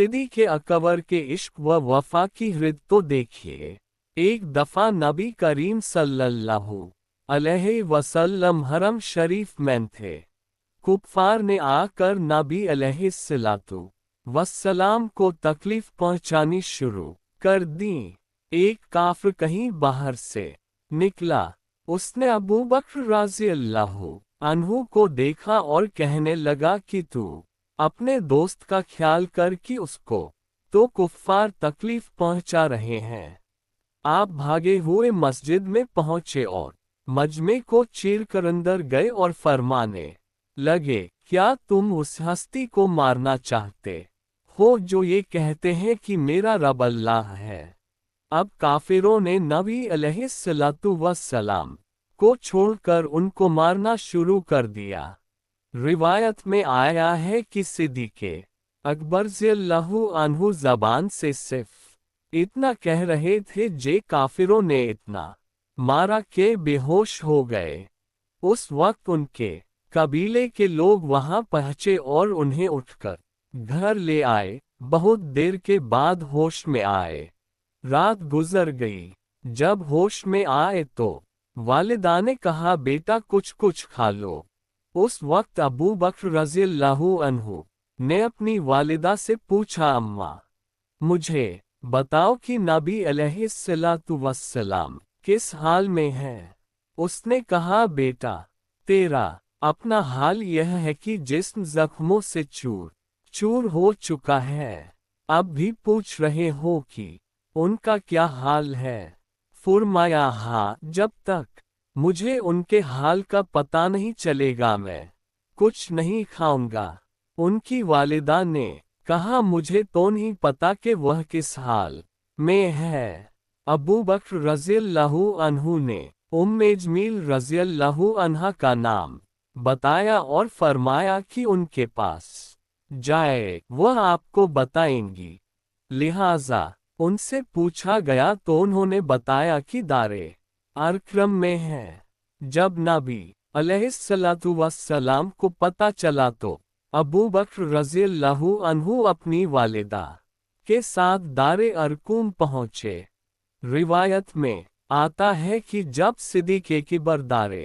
सिद्दीक़ अकबर के इश्क व वफा की हृद तो देखिए। एक दफ़ा नबी करीम सल्लल्लाहु अलैहि वसल्लम हरम शरीफ में थे। कुफ़ार ने आकर नबी अलैहिस्सलातु वस्सलाम को तकलीफ पहुंचानी शुरू कर दी। एक काफ़िर कहीं बाहर से निकला। उसने अबू बकर रज़ियल्लाहु अन्हु को देखा और कहने लगा कि तू अपने दोस्त का ख्याल कर कि उसको तो कुफ़ार तकलीफ पहुंचा रहे हैं। आप भागे हुए मस्जिद में पहुंचे और मजमे को चीर कर अंदर गए और फरमाने लगे, क्या तुम उस हस्ती को मारना चाहते हो जो ये कहते हैं कि मेरा रब अल्लाह है? अब काफिरों ने नबी अलैहिस्सलातु वस्सलाम को छोड़कर उनको मारना शुरू कर दिया। रिवायत में आया है कि सिद्दीक़ अकबर रज़ियल्लाहु अन्हु ज़बान से सिर्फ इतना कह रहे थे जे काफिरों ने इतना मारा के बेहोश हो गए। उस वक्त उनके कबीले के लोग वहां पहुंचे और उन्हें उठकर घर ले आए। बहुत देर के बाद होश में आए। रात गुजर गई। जब होश में आए तो वालिदा ने कहा, बेटा कुछ कुछ खा लो। उस वक्त अबू बकर रज़ियल्लाहु अन्हु ने अपनी वालिदा से पूछा, अम्मा मुझे बताओ कि नबी अलैहिस्सलातु वस्सलाम किस हाल में है? उसने कहा, बेटा तेरा अपना हाल यह है कि जिस्म जख्मों से चूर चूर हो चुका है। अब भी पूछ रहे हो कि उनका क्या हाल है? फरमाया, हाँ, जब तक मुझे उनके हाल का पता नहीं चलेगा मैं कुछ नहीं खाऊंगा। उनकी वालिदा ने कहा, मुझे तो नहीं पता कि वह किस हाल में है। अबू बकर रज़ियल्लाहु अन्हु ने उम्मे जमील रज़ियल्लाहु अन्हा का नाम बताया और फरमाया कि उनके पास जाए, वह आपको बताएंगी। लिहाजा उनसे पूछा गया तो उन्होंने बताया कि दारे अरक्रम में है। जब नबी अलैहिस्सलातु वस्सलाम को पता चला तो अबू बकर रज़ियल्लाहु अन्हु अपनी वालिदा के साथ दारे अरकुम पहुँचे। रिवायत में आता है कि जब सिद्दीक़ अकबर दारे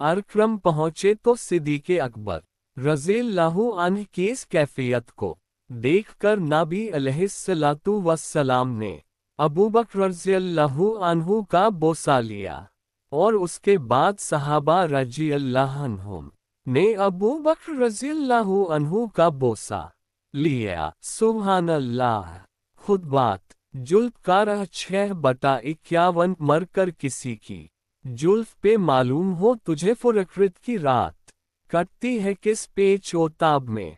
अरक्रम पहुँचे तो सिद्दीक़ अकबर रज़ियल्लाहु अन्हु की इस कैफियत को देखकर नबी अलैहिस्सलातु वस्सलाम ने अबू बकर रज़ियल्लाहु अन्हु का बोसा लिया और उसके बाद सहाबा रज़ियल्लाहु अन्हुम ने अबू बकर रज़ियल्लाहु अन्हु का बोसा लिया। सुभान अल्लाह। खुतबात जुल्फ़कार 6/51 मरकर किसी की जुल्फ़ पे मालूम हो तुझे फ़ुरक़त की रात कटती है किस पेच ओ ताब में।